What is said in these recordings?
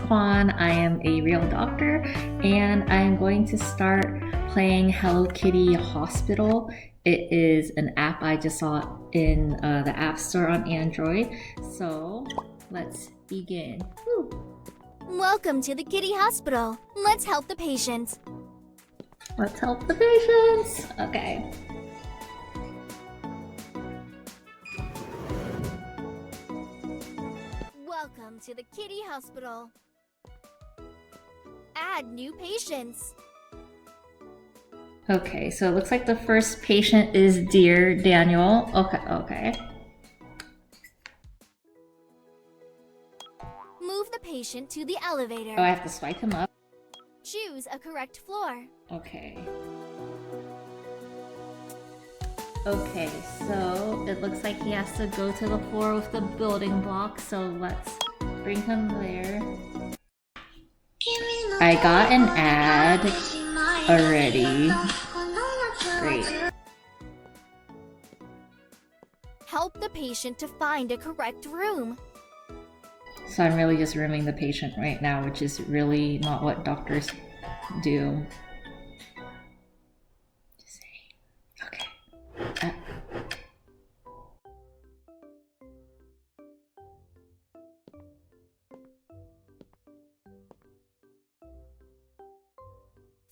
Quan. I am a real doctor, and I'm going to start playing Hello Kitty Hospital. It is an app I just saw in the App Store on Android. So let's begin. Woo. Welcome to the Kitty Hospital. Let's help the patients. Let's help the patients. Okay. Welcome to the Kitty Hospital. Add new patients. Okay, so it looks like the first patient is Dear Daniel. Okay. Move the patient to the elevator. Oh, I have to swipe him up. Choose a correct floor. Okay. Okay, so it looks like he has to go to the floor with the building block, so let's bring him there. I got an ad already. Great. Help the patient to find a correct room. So I'm really just rooming the patient right now, which is really not what doctors do. Just saying. Okay.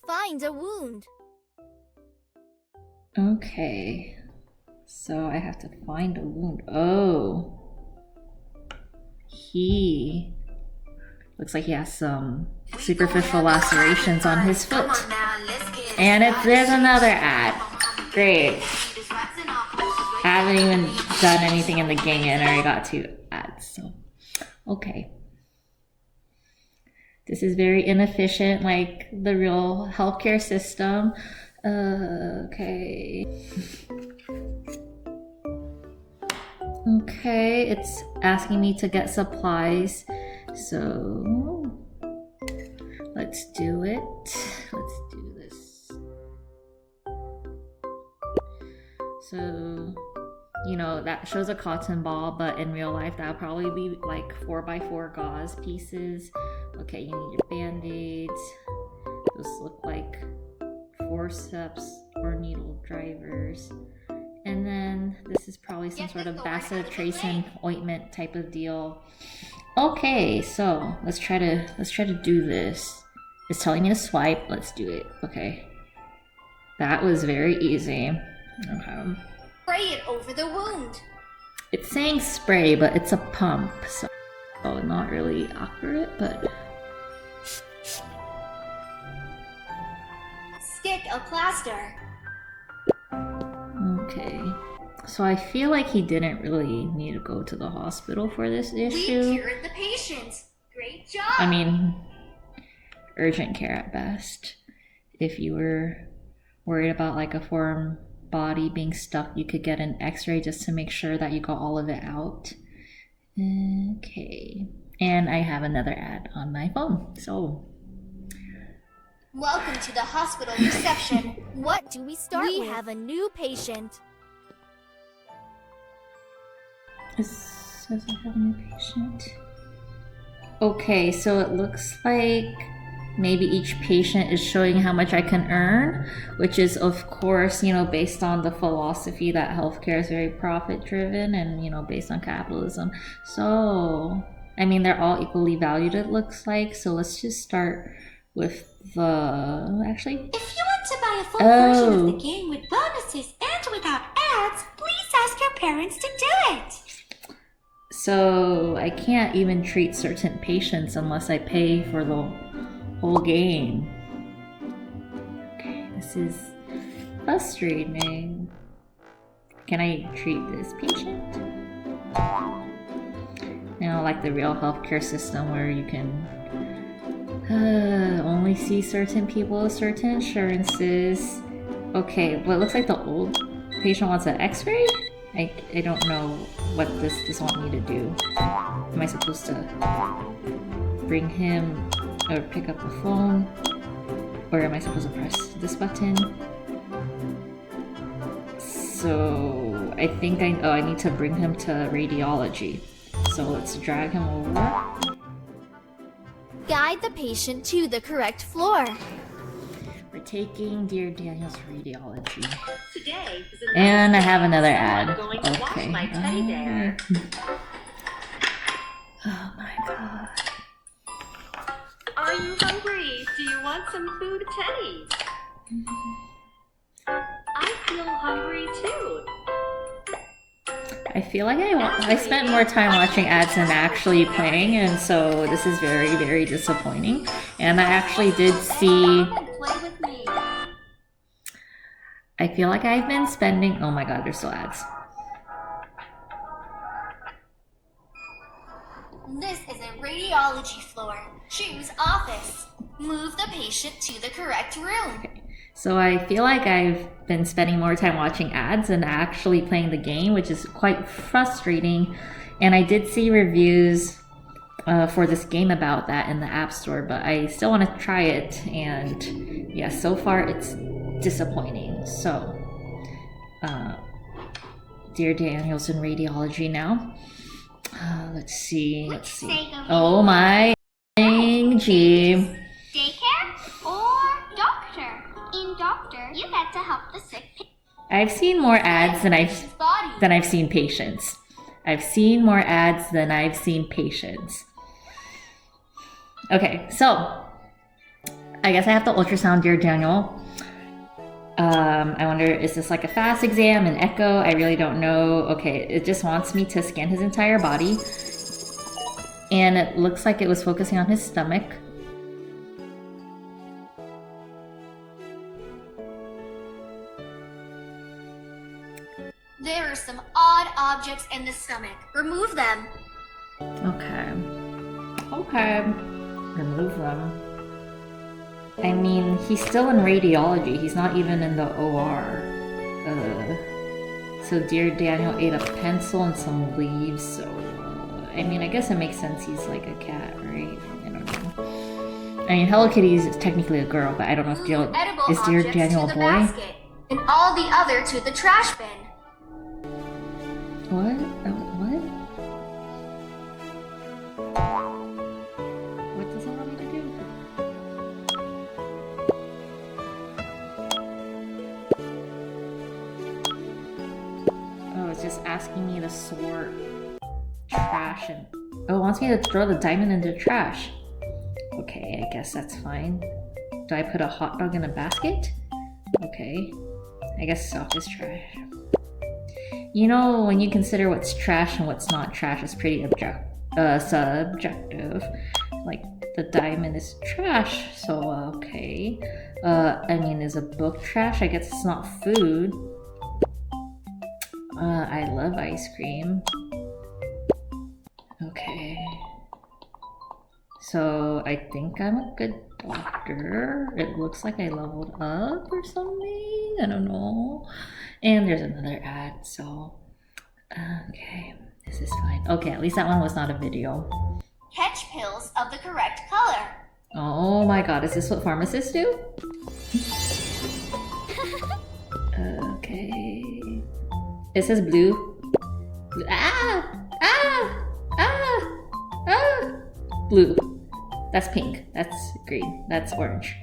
Find a wound. Okay. So I have to find a wound. Oh. He looks like he has some superficial lacerations on his foot. And there's another ad. Great. I haven't even done anything in the game yet and I already got 2 ads, so okay. This is very inefficient, like the real healthcare system. Okay. Okay, it's asking me to get supplies, so let's do it. Let's do this. So, you know, that shows a cotton ball, but in real life that would probably be like 4x4 gauze pieces. Okay, you need your band-aids. Those look like forceps or needle drivers. And then this is probably some sort of bacitracin ointment type of deal. Okay, so let's try to do this. It's telling me to swipe. Let's do it. Okay. That was very easy. Okay. Spray it over the wound. It's saying spray, but it's a pump, so not really accurate, but Stick a plaster. okay. So I feel like he didn't really need to go to the hospital for this issue. We cured the patient. Great job. I mean, urgent care at best. If you were worried about like a foreign body being stuck, you could get an x-ray just to make sure that you got all of it out. Okay. And I have another ad on my phone, so welcome to the hospital reception. What do we start with? We have a new patient. It says I have a new patient. Okay, so it looks like maybe each patient is showing how much I can earn, which is of course, you know, based on the philosophy that healthcare is very profit driven and, you know, based on capitalism. So, I mean, they're all equally valued, it looks like. So let's just start with actually. If you want to buy a full version of the game with bonuses and without ads, please ask your parents to do it. So I can't even treat certain patients unless I pay for the whole game. Okay, this is frustrating. Can I treat this patient? You know, like the real healthcare system where you can only see certain people with certain insurances. Okay, well, it looks like the old patient wants an x-ray? I don't know what this want me to do. Am I supposed to bring him or pick up the phone? Or am I supposed to press this button? So I think I need to bring him to radiology. So let's drag him over. Guide the patient to the correct floor. We're taking Dear Daniel's radiology. Today is And I have another ad. Going to watch Okay. my teddy bear. Oh my god. Are you hungry? Do you want some food, Teddy? I feel hungry too. I feel like I spent more time watching ads than actually playing, and so this is very, very disappointing. And I actually did see... Play with me. I feel like I've been spending... Oh my god, there's still ads. This is a radiology floor. Choose office. Move the patient to the correct room. Okay. So I feel like I've been spending more time watching ads than actually playing the game, which is quite frustrating. And I did see reviews for this game about that in the App Store, but I still want to try it. And yeah, so far it's disappointing. So, Dear Daniel's in radiology now. Let's see. Oh my G. Daycare or doctor? In doctor, you get to help the sick I've seen more ads than I've seen patients. I've seen more ads than I've seen patients. Okay, so I guess I have to ultrasound Dear Daniel. I wonder, is this like a fast exam, an echo? I really don't know. Okay, it just wants me to scan his entire body. And it looks like it was focusing on his stomach. There are some odd objects in the stomach. Remove them. Okay. Okay. Remove them. I mean, he's still in radiology. He's not even in the OR. So Dear Daniel ate a pencil and some leaves, so... I mean, I guess it makes sense he's like a cat, right? I don't know. I mean, Hello Kitty is technically a girl, but I don't know if Dear Daniel a boy? Basket, and all the other to the trash bin. What? What? What does it want me to do? Oh, it's just asking me to sort trash and... Oh, it wants me to throw the diamond into the trash. Okay, I guess that's fine. Do I put a hot dog in a basket? Okay. I guess sock is trash. You know, when you consider what's trash and what's not trash, it's pretty subjective. Like, the diamond is trash, so okay. I mean, is a book trash? I guess it's not food. I love ice cream. Okay. So, I think I'm a good doctor. It looks like I leveled up or something. I don't know. And there's another ad, so... Okay, this is fine. Okay, at least that one was not a video. Catch pills of the correct color. Oh my god, is this what pharmacists do? Okay. It says blue. Ah! Ah! Ah! Ah! Blue. That's pink. That's green. That's orange.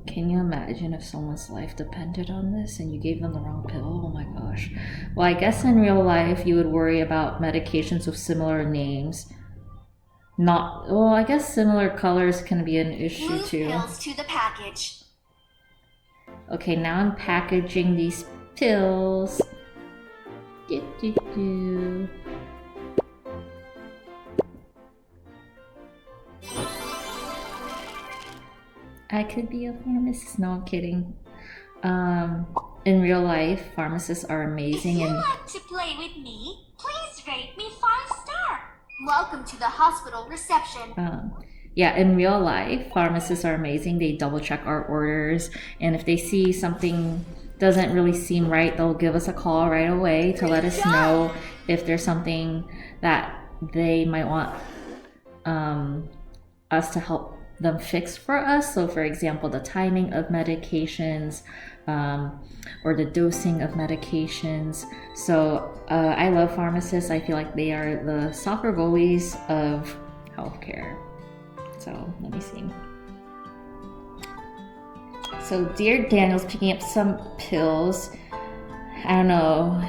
Can you imagine if someone's life depended on this and you gave them the wrong pill? Oh my gosh. Well, I guess in real life you would worry about medications with similar names. Not, well, I guess similar colors can be an issue Move too. pills to the package. Okay, now I'm packaging these pills. Do, do, do. I could be a pharmacist. No, I'm kidding. In real life, pharmacists are amazing. If you And like to play with me, please rate me 5-star. Welcome to the hospital reception. yeah, in real life, pharmacists are amazing. They double check our orders, and if they see something doesn't really seem right, they'll give us a call right away to let us know if there's something that they might want us to help them fixed for us. So for example, the timing of medications, or the dosing of medications. So I love pharmacists. I feel like they are the soccer goalies of healthcare. So let me see. So dear Daniel's picking up some pills. I don't know.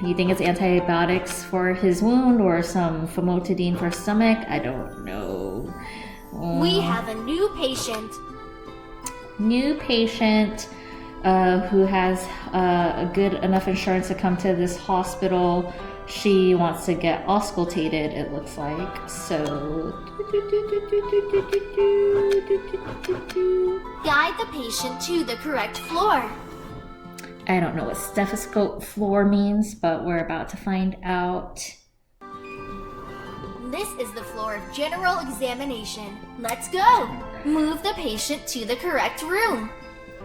You think it's antibiotics for his wound or some famotidine for stomach? I don't know. We have a new patient. New patient who has a good enough insurance to come to this hospital. She wants to get auscultated, it looks like. So Guide the patient to the correct floor. I don't know what stethoscope floor means, but we're about to find out. This is the floor of general examination. Let's go. Move the patient to the correct room.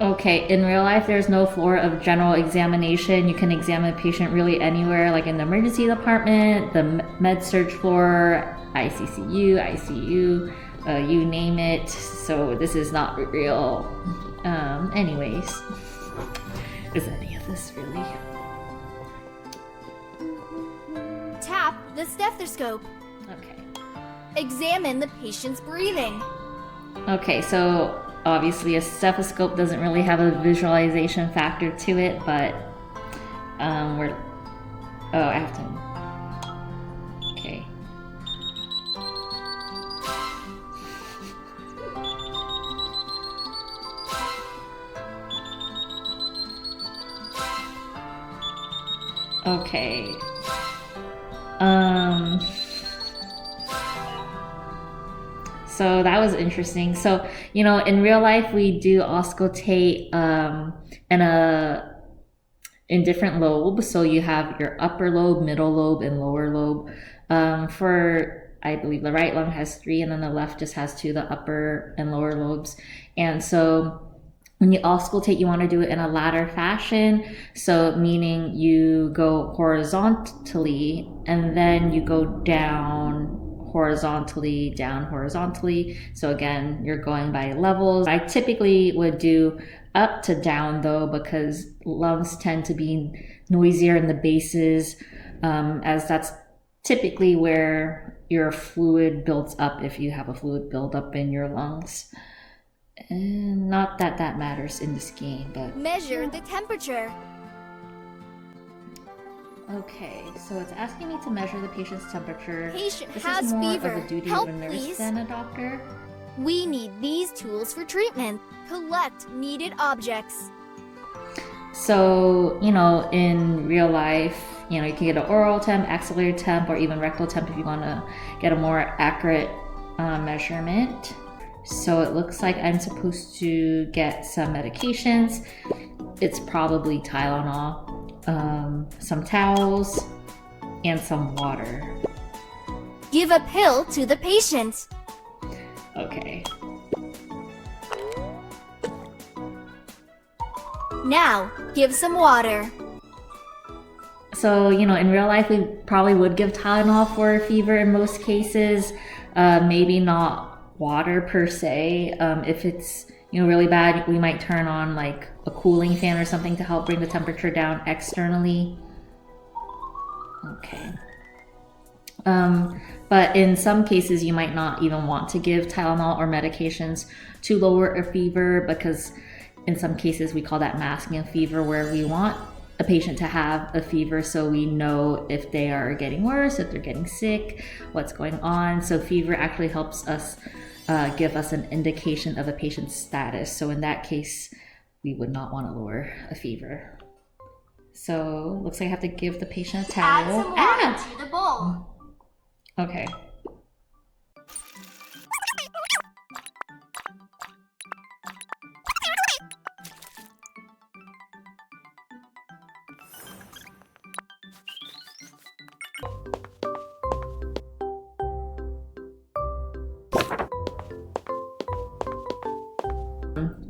Okay, in real life, there's no floor of general examination. You can examine a patient really anywhere, like in the emergency department, the med-surg floor, ICCU, ICU, you name it. So this is not real. Anyways, is any of this really? Tap the stethoscope. Okay. Examine the patient's breathing. Okay, so obviously a stethoscope doesn't really have a visualization factor to it, but I have to. Okay. Okay. So that was interesting. So, in real life, we do auscultate in different lobes. So you have your upper lobe, middle lobe, and lower lobe. I believe the right lung has 3, and then the left just has 2, the upper and lower lobes. And so when you auscultate, you want to do it in a ladder fashion. So meaning you go horizontally, and then you go down horizontally, down horizontally. So again, you're going by levels. I typically would do up to down though, because lungs tend to be noisier in the bases, as that's typically where your fluid builds up if you have a fluid buildup in your lungs. And not that that matters in this game, but... Measure the temperature. Okay, so it's asking me to measure the patient's temperature. Patient this has is more fever. of a duty Help, of a nurse please. than a doctor. We need these tools for treatment. Collect needed objects. So, in real life, you can get an oral temp, axillary temp, or even rectal temp if you want to get a more accurate measurement. So it looks like I'm supposed to get some medications. It's probably Tylenol, some towels, and some water. Give a pill to the patient. Okay. Now, give some water. So, in real life, we probably would give Tylenol for a fever in most cases. Maybe not water per se. If it's, really bad, we might turn on like a cooling fan or something to help bring the temperature down externally. Okay. But in some cases, you might not even want to give Tylenol or medications to lower a fever, because in some cases we call that masking a fever, where we want a patient to have a fever so we know if they are getting worse, if they're getting sick, what's going on. So fever actually helps us give us an indication of a patient's status. So in that case, we would not want to lower a fever. So looks like I have to give the patient a Add towel. some water to the bowl. Okay.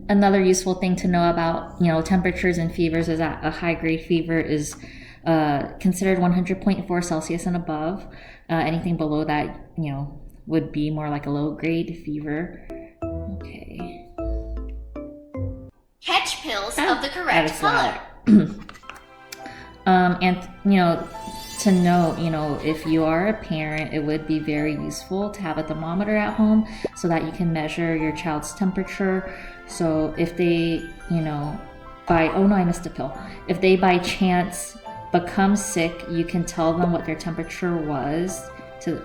Another useful thing to know about, temperatures and fevers is that a high-grade fever is considered 100.4 Celsius and above. Anything below that, would be more like a low-grade fever. pills of the correct color. And you know, to note, you know, if you are a parent, it would be very useful to have a thermometer at home so that you can measure your child's temperature. So if they, you know, oh no, I missed a pill. If they by chance become sick, you can tell them what their temperature was to,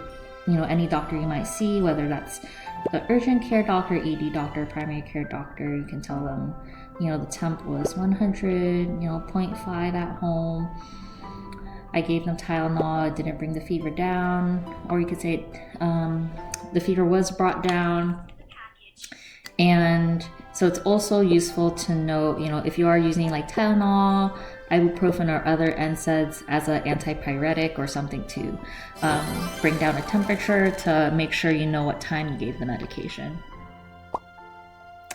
you know, any doctor you might see, whether that's the urgent care doctor, ED doctor, primary care doctor. You can tell them, you know, the temp was 100, you know, 0.5 at home. I gave them Tylenol, it didn't bring the fever down. Or you could say the fever was brought down. And so it's also useful to know, you know, if you are using like Tylenol, ibuprofen, or other NSAIDs as an antipyretic or something to bring down a temperature, to make sure you know what time you gave the medication.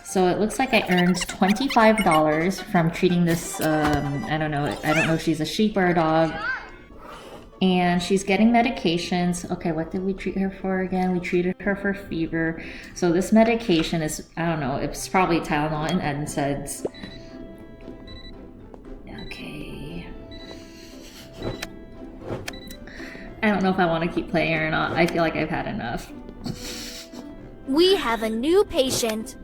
So it looks like I earned $25 from treating this, I don't know if she's a sheep or a dog. And she's getting medications. Okay, what did we treat her for again? We treated her for fever. So this medication is, I don't know, it's probably Tylenol and NSAIDs. Okay. I don't know if I want to keep playing or not. I feel like I've had enough. We have a new patient.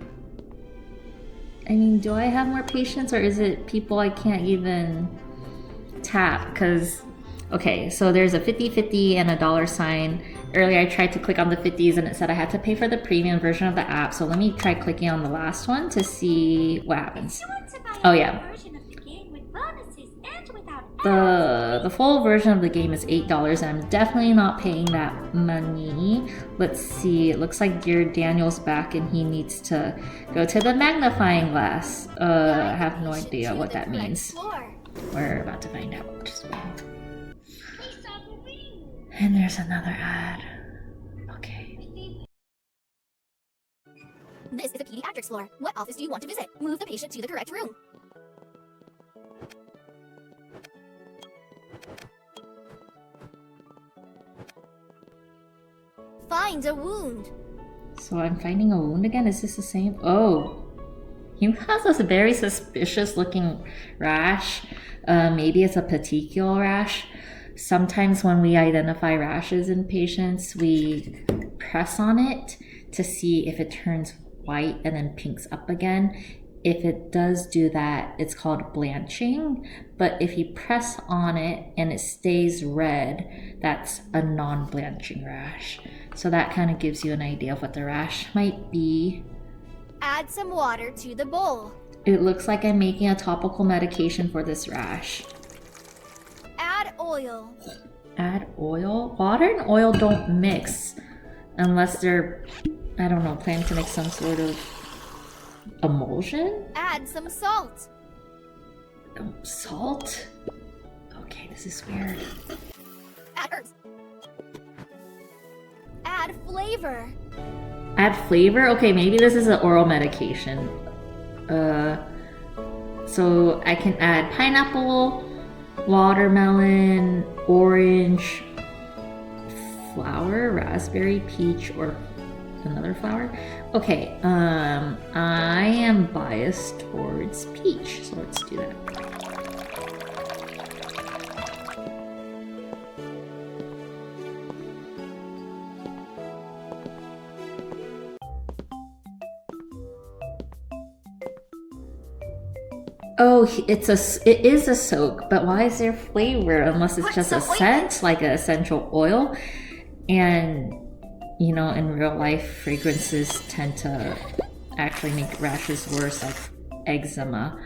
I mean, do I have more patients, or is it people I can't even tap? Because, okay, so there's a 50/50 and a $sign. Earlier I tried to click on the 50s and it said I had to pay for the premium version of the app. So let me try clicking on the last one to see what happens. Oh yeah. The full version of the game is $8 and I'm definitely not paying that money. Let's see, it looks like Dear Daniel's back and he needs to go to the magnifying glass. I have no idea what that means. We're about to find out. Just wait. And there's another ad. Okay. This is a pediatrics floor. What office do you want to visit? Move the patient to the correct room. Find a wound. So I'm finding a wound again? Is this the same? Oh. He has a very suspicious looking rash. Maybe it's a petechial rash. Sometimes when we identify rashes in patients, we press on it to see if it turns white and then pinks up again. If it does do that, it's called blanching. But if you press on it and it stays red, that's a non-blanching rash. So that kind of gives you an idea of what the rash might be. Add some water to the bowl. It looks like I'm making a topical medication for this rash. Add oil. Add oil? Water and oil don't mix unless they're, I don't know, planning to make some sort of emulsion? Add some salt. Salt? Okay, this is weird. Add herbs. Add flavor. Add flavor? Okay, maybe this is an oral medication. So I can add pineapple, watermelon, orange, flower, raspberry, peach, or another flower. Okay, I am biased towards peach, so let's do that. Oh, it is a soak, but why is there flavor unless it's just a scent, like an essential oil? And, you know, in real life, fragrances tend to actually make rashes worse, like eczema.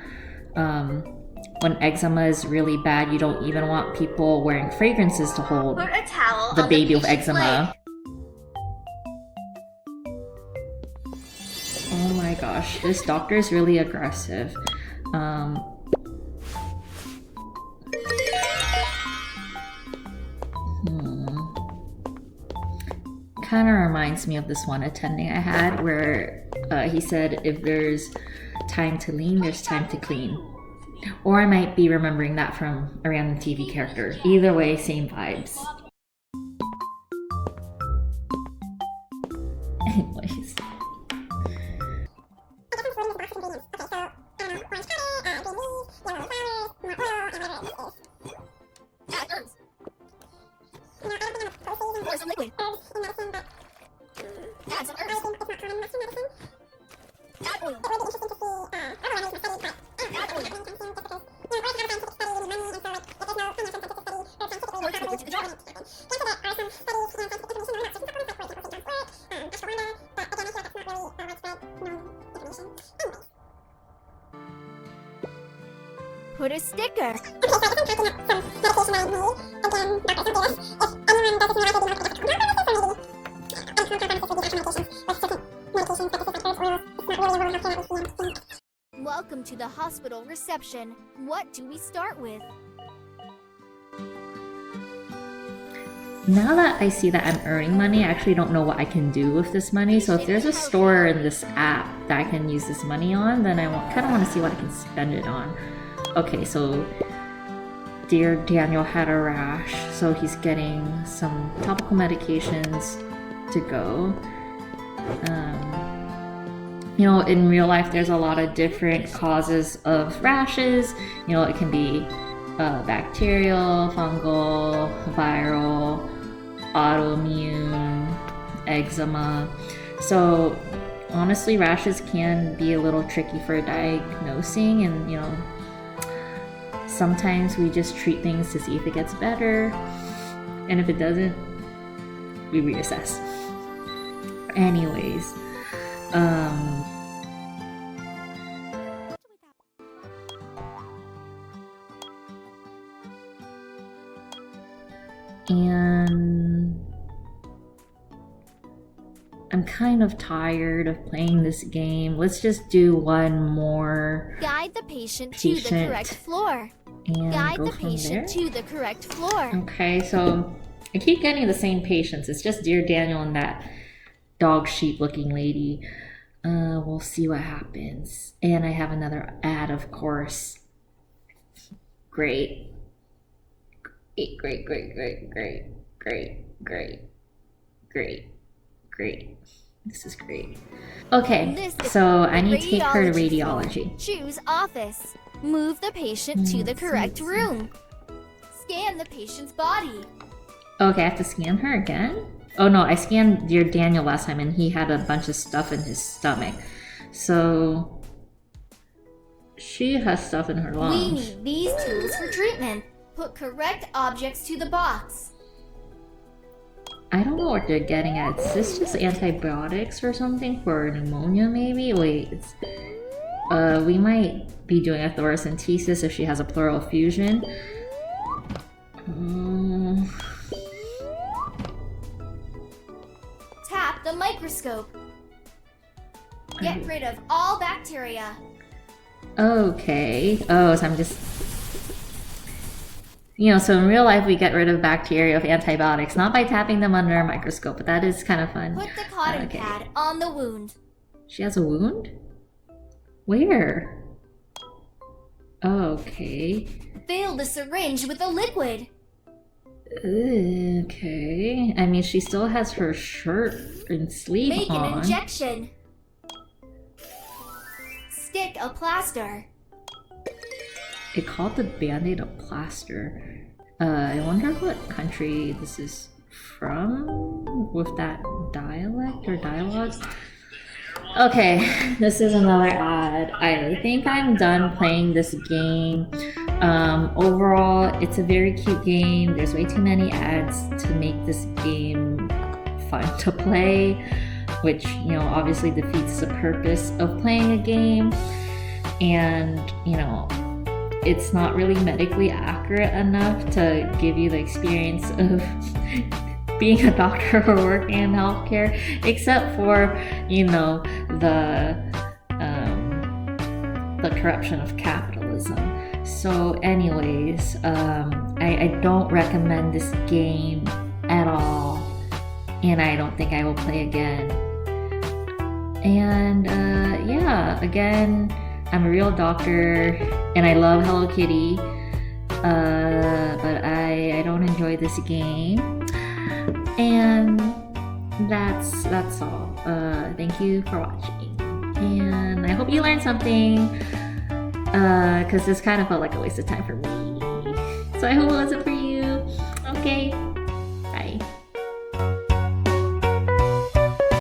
When eczema is really bad, you don't even want people wearing fragrances to hold Put a towel the on baby the with patient's eczema. leg. Oh my gosh, this doctor is really aggressive. Kind of reminds me of this one attending I had where he said if there's time to lean, there's time to clean. Or I might be remembering that from a random TV character. Either way, same vibes. Anyways. Add herbs. Pour some liquid. Add some herbs. Add oil. Add oil. Pour the liquid to the jar. Put a sticker. Welcome to the hospital reception. What do we start with? Now that I see that I'm earning money, I actually don't know what I can do with this money. So if there's a store in this app that I can use this money on, then I kind of want to see what I can spend it on. Okay, so dear Daniel had a rash, so he's getting some topical medications to go. You know, in real life, there's a lot of different causes of rashes. You know, it can be bacterial, fungal, viral, autoimmune, eczema. So honestly, rashes can be a little tricky for diagnosing, and you know, sometimes we just treat things to see if it gets better, and if it doesn't, we reassess. Anyways, and I'm kind of tired of playing this game. Let's just do one more. Guide the patient to the correct floor. And Guide go the from patient there. to the correct floor. Okay, so I keep getting the same patients. It's just dear Daniel and that dog sheep looking lady. We'll see what happens. And I have another ad, of course. Great. Great. This is great. Okay, This is so I need to take her to radiology radiology. Choose office. Move the patient to the correct room. Scan the patient's body. Okay, I have to scan her again? Oh no, I scanned dear Daniel last time and he had a bunch of stuff in his stomach. So she has stuff in her We lungs. need these tools for treatment. Put correct objects to the box. I don't know what they're getting at. Is this just antibiotics or something for pneumonia maybe? Wait, we might be doing a thoracentesis if she has a pleural effusion. Tap the microscope. Get rid of all bacteria. Okay. Oh, so I'm just... You know, so in real life we get rid of bacteria with antibiotics, not by tapping them under a microscope, but that is kind of fun. Put the cotton Okay. pad on the wound. She has a wound? Where? Okay. Fill the syringe with the liquid. Okay. I mean, she still has her shirt and sleeve Make on. an injection. Stick a plaster. It called the band-aid a plaster. I wonder what country this is from with that dialect or dialogue. Okay, this is another ad. I think I'm done playing this game. Overall, it's a very cute game. There's way too many ads to make this game fun to play, which, you know, obviously defeats the purpose of playing a game. And, you know, it's not really medically accurate enough to give you the experience of being a doctor or working in healthcare, except for, you know, the corruption of capitalism. So anyways, I don't recommend this game at all, and I don't think I will play again. And yeah, again, I'm a real doctor and I love Hello Kitty, but I don't enjoy this game. And that's all. Thank you for watching, and I hope you learned something, because this kind of felt like a waste of time for me. so I hope it wasn't for you. Okay,